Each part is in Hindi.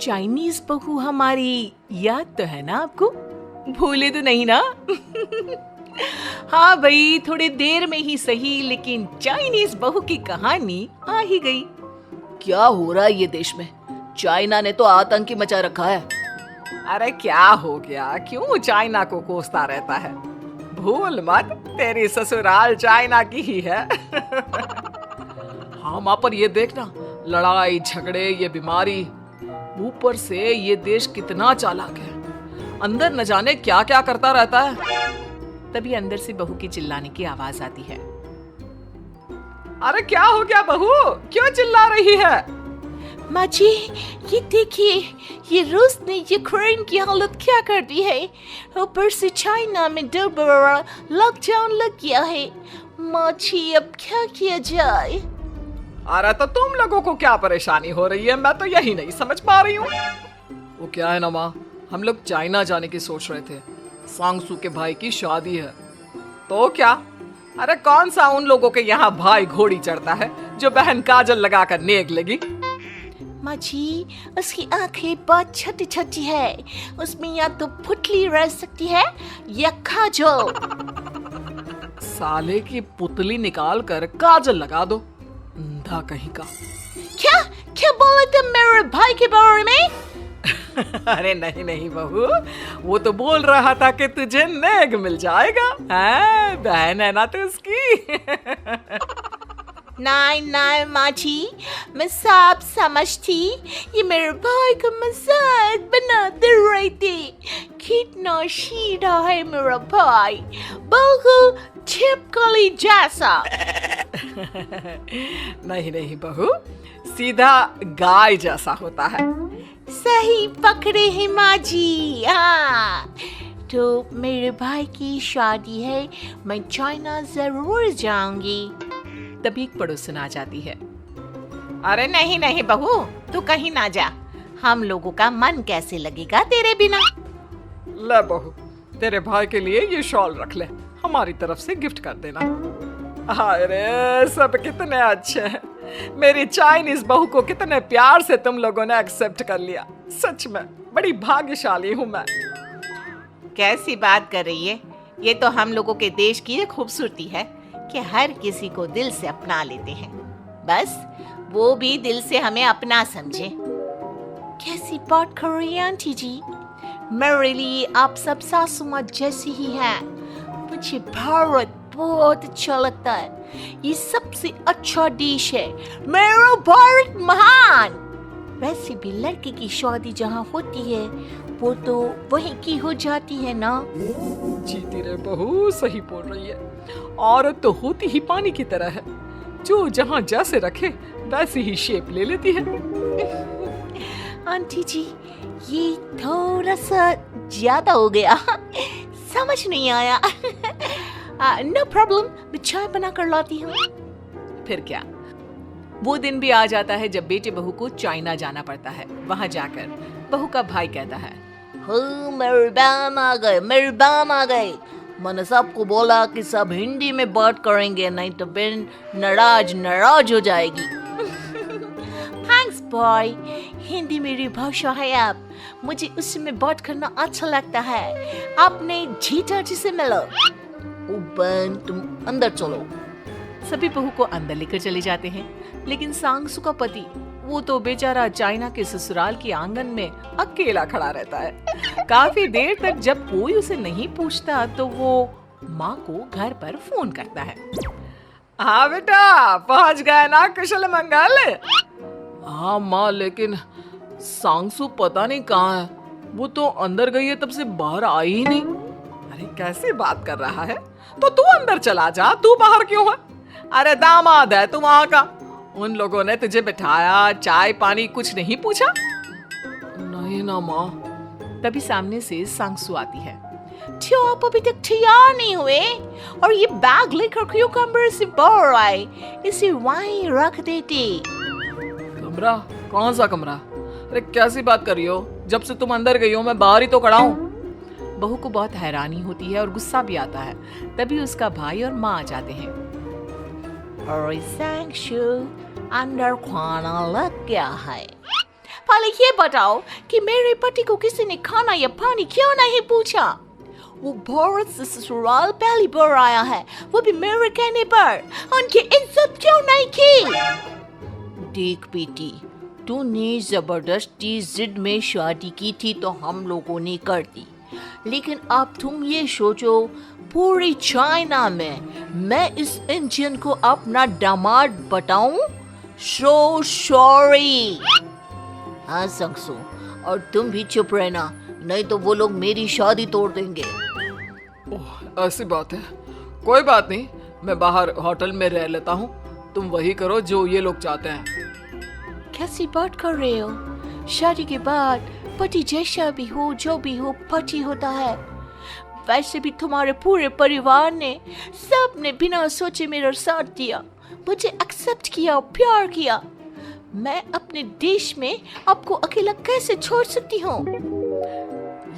चाइनीज बहू हमारी याद तो है ना आपको? भूले तो नहीं ना? हाँ भाई, थोड़ी देर में ही सही, लेकिन चाइनीज बहू की कहानी आ ही गई। क्या हो रहा है ये देश में? चाइना ने तो आतंक ही मचा रखा है। अरे क्या हो गया? क्यों चाइना को कोसता रहता है? भूल मत, तेरी ससुराल चाइना की ही है। हाँ माँ, पर ये देखना, लड़ाई झगड़े, ये बीमारी, ऊपर से ये देश कितना चालाक है। अंदर न जाने क्या क्या करता रहता है। तभी अंदर से बहू की चिल्लाने की आवाज आती है। अरे क्या हो गया बहू, क्यों चिल्ला रही है? माँ जी, ये देखिए, ये रूस ने यूक्रेन की हालत क्या कर दी है। ऊपर से चाइना में 2 बड़ा लॉकडाउन लग गया है। माँ जी, अब क्या किया जाए? अरे तो तुम लोगों को क्या परेशानी हो रही है? मैं तो यही नहीं समझ पा रही हूँ। वो क्या है ना माँ, हम लोग चाइना जाने की सोच रहे थे। सांगसू के भाई की शादी है। तो क्या? अरे कौन सा उन लोगों के यहाँ भाई घोड़ी चढ़ता है जो बहन काजल लगाकर नेक लेगी? माँ जी, उसकी आंखें बहुत छोटी छोटी है, उसमें या तो पुतली रह सकती है या काजल। साले की पुतली निकाल कर काजल लगा दो, अंधा कहीं का। क्या क्या बोले तुम मेरे भाई के बारे में? अरे नहीं नहीं बहू, वो तो बोल रहा था कि तुझे नेग मिल जाएगा। हैं, बहन है ना तू उसकी। नहीं नहीं माँ जी, मैं सब समझती, ये मेरे भाई का मजाक बनाते रहते। कितना सीधा है मेरा भाई, बिल्कुल छिपकली जैसा। नहीं नहीं बहू, सीधा गाय जैसा होता है। सही पकड़े हैं माँ जी। हाँ, तो मेरे भाई की शादी है, मैं चाइना जरूर जाऊंगी। तभी एक पड़ोसन आ जाती है। अरे नहीं नहीं बहू, तू कहीं ना जा, हम लोगों का मन कैसे लगेगा तेरे बिना। ले बहू, तेरे भाई के लिए ये शॉल रख ले, हमारी तरफ से गिफ्ट कर देना। अरे सब कितने अच्छे हैं। मेरी चाइनीज बहू को कितने प्यार से तुम लोगों ने एक्सेप्ट कर लिया। सच में बड़ी भाग्यशाली हूँ मैं। कैसी बात कर रही है? ये तो हम लोगों के देश की एक खूबसूरती है कि हर किसी को दिल से अपना लेते हैं, बस वो भी दिल से हमें अपना समझे। कैसी बात कर रही है आंटी जी? मेरे लिए आप सब सासू माँ जैसी ही हैं। मुझे भारत बहुत अच्छा लगता है, ये सबसे अच्छा देश है। मेरा भारत महान। वैसे भी लड़के की शादी जहाँ होती है वो तो वहीं की हो जाती है ना। जीती रे बहू, सही बोल रही है। औरत तो होती ही पानी की तरह है, जो जहाँ जैसे रखे वैसी ही शेप ले लेती है। आंटी जी, ये थोड़ा सा ज्यादा हो गया, समझ नहीं आया। नो प्रॉब्लम, मैं चाय बना कर लाती हूँ। फिर क्या, वो दिन भी आ जाता है जब बेटे बहू को चाइना जाना पड़ता है। वहाँ जाकर बहू का भाई कहता है, मेरे बहन आ गए, मेरी बहन आ गई। मैंने सबको बोला कि सब हिंदी में बात करेंगे, नहीं तो बहन नाराज हो जाएगी। थैंक्स बॉय, हिंदी मेरी भाषा है। अब मुझे उसमें बात करना अच्छा लगता है। आपने जीजा जी से मिलो। ओ बहन, तुम अंदर चलो। सभी बहू को अंदर लेकर चले जाते हैं, लेकिन सांगसू का पति, वो तो बेचारा चाइना के ससुराल के आंगन में अकेला खड़ा रहता है। काफी देर तक जब कोई उसे नहीं पूछता तो वो माँ को घर पर फोन करता है। हाँ बेटा, पहुंच गए ना कुशल मंगल? हाँ माँ, लेकिन सांगसू पता नहीं कहाँ है। वो तो अंदर गई है, तब से बाहर आई ही नहीं। अरे कैसी बात कर रहा है? तो तू अंदर चला जा, तू बाहर क्यों है? अरे दामाद है तू वहाँ का, उन लोगों ने तुझे बिठाया, चाय पानी कुछ नहीं पूछा? नहीं ना माँ। तभी सामने से सांगसू आती है। क्यों आप अभी तक तैयार नहीं हुए? और ये बैग लेकर क्यों कमरे से बाहर आए? इसे वहीं रख देते। कमरा? कौन सा कमरा? अरे कैसी बात कर रही हो? जब से तुम अंदर गई हो मैं बाहर ही तो खड़ा हूँ। बहू को बहुत हैरानी होती है और गुस्सा भी आता है। तभी उसका भाई और माँ आ जाते हैं। और सांगसू, अंदर खाना लग गया है, पहले ये बताओ कि मेरे पति को किसी ने खाना या पानी क्यों नहीं पूछा? वो भारत से ससुराल पहली बार आया है, वो भी मेरे कहने पर। उनकी इज्जत क्यों नहीं की? देख बेटी, तूने जबरदस्ती जिद में शादी की थी तो हम लोगों ने कर दी, लेकिन अब तुम ये सोचो, पूरी चाइना में मैं इस इंडियन को अपना दामाद बताऊं? So sorry. हाँ संगसू, और तुम भी चुप रहना, नहीं तो वो लोग मेरी शादी तोड़ देंगे। ओह, ऐसी बात है। कोई बात नहीं, मैं बाहर होटल में रह लेता हूँ, तुम वही करो जो ये लोग चाहते हैं। कैसी बात कर रहे हो? शादी के बाद पति जैसा भी हो, जो भी हो, पति होता है। वैसे भी तुम्हारे पूरे परिवार ने, सबने बिना सोचे मेरा साथ दिया, मुझे एक्सेप्ट किया और प्यार किया। मैं अपने देश में आपको अकेला कैसे छोड़ सकती हूँ?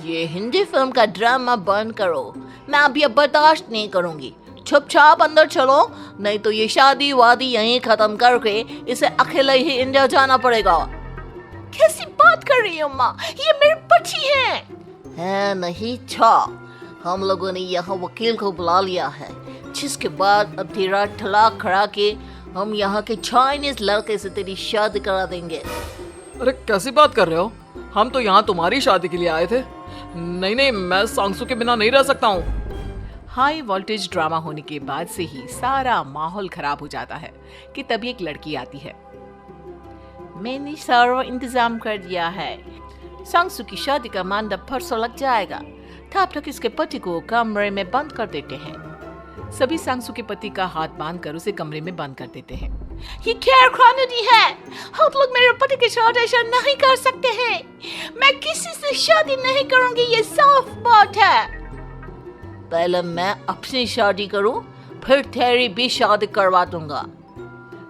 ये हिंदी फिल्म का ड्रामा बंद करो, मैं अब ये बर्दाश्त नहीं करूंगी। चुपचाप अंदर चलो, नहीं तो ये शादी वादी यहीं खत्म करके इसे अकेले ही इंडिया जाना पड़ेगा। कैसी बात कर रही हो माँ? ये मेरे पति हैं। है नहीं था, हम लोगों ने यहाँ वकील को बुला लिया है, जिसके बाद अब तेरा तलाक करा के हम यहाँ के चाइनीज लड़के से तेरी शादी करा देंगे। अरे कैसी बात कर रहे हो? हम तो यहाँ तुम्हारी शादी के लिए आए थे। नहीं नहीं, मैं सांगसू के बिना नहीं रह सकता हूँ। हाई वोल्टेज ड्रामा होने के बाद से ही सारा माहौल खराब हो जाता है कि तभी एक लड़की आती है। मैंने सारा इंतजाम कर दिया है। सांगसू की शादी का मंडप परसों लग जाएगा, तब तक इसके पति को कमरे में बंद कर देते हैं। सभी सांगसू के पति का हाथ बांधकर उसे कमरे में बंद कर देते हैं। ये क्या कानूनी है? आप लोग मेरे पति के साथ ऐसा नहीं कर सकते हैं। मैं किसी से शादी नहीं करूंगी, ये साफ बात है। पहले मैं अपनी शादी करूं, फिर तेरी भी शादी करवा दूंगा।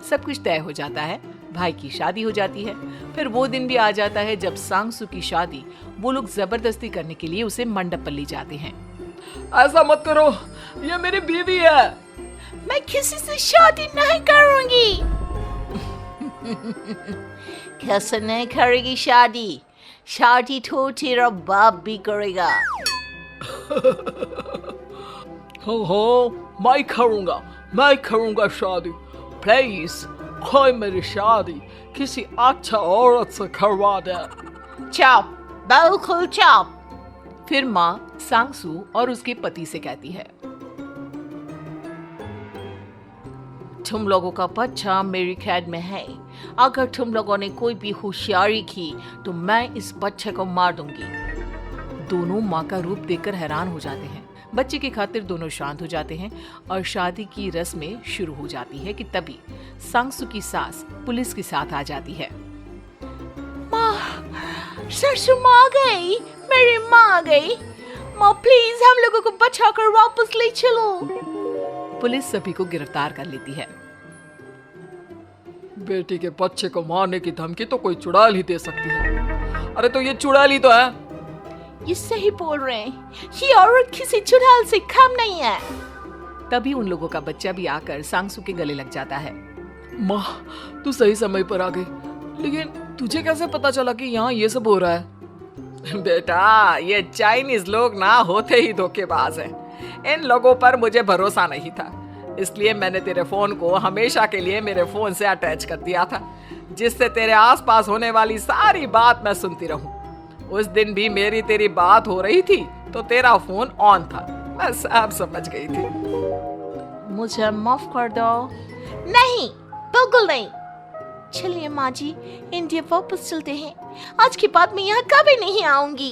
सब कुछ तय हो जाता है, भाई की शादी हो जाती है। फिर वो दिन भी आ जाता है जब सांगसू की शादी वो लोग जबरदस्ती करने के लिए उसे मंडप पर ले जाते हैं। ऐसा मत करो, ये मेरी बीवी है। मैं किसी से शादी नहीं करूंगी। कैसे नहीं करेगी शादी? शादी तो तेरा बाप भी करेगा। हो, मैं करूंगा शादी। प्लीज कोई मेरी शादी किसी अच्छा औरत से करवा दे। चुप, बिल्कुल चुप। फिर माँ सांगसू और उसके पति से कहती है, तुम लोगों का बच्चा मेरी कैद में है। अगर तुम लोगों ने कोई भी होशियारी की तो मैं इस बच्चे को मार दूंगी। दोनों माँ का रूप देखकर हैरान हो जाते हैं। बच्चे की खातिर दोनों शांत हो जाते हैं और शादी की रस्में शुरू हो जाती है कि तभी सांगसू की सास पुलिस के साथ आ जाती है। माँ, सरसू माँ आ गई, मेरी माँ आ गई। माँ प्लीज हम लोगों को बचाकर वापस ले चलो। पुलिस सभी को गिरफ्तार कर लेती है। बेटी के बच्चे को मारने की धमकी तो कोई चुड़ैल ही दे सकती है। अरे तो ये चुड़ैल ही तो है। ये सही बोल रहे हैं, ये औरत किसी चुड़ैल से कम नहीं है। तभी उन लोगों का बच्चा भी आकर सांगसू के गले लग जाता है। माँ, तू सही समय पर आ गई, लेकिन तुझे कैसे पता चला कि यहाँ ये सब हो रहा है? बेटा, ये चाइनीज लोग ना होते ही धोखेबाज हैं। इन लोगों पर मुझे भरोसा नहीं था, इसलिए मैंने तेरे फोन को हमेशा के लिए मेरे फोन से अटैच कर दिया था, जिससे तेरे आसपास होने वाली सारी बात मैं सुनती रहूं। उस दिन भी मेरी तेरी बात हो रही थी तो तेरा फोन ऑन था, मैं सब समझ गई थी। मुझे माफ कर दो। नहीं, बिल्कुल नहीं। चलिए माँ जी, इंडिया वापस चलते हैं। आज के बाद मैं यहाँ कभी नहीं आऊंगी।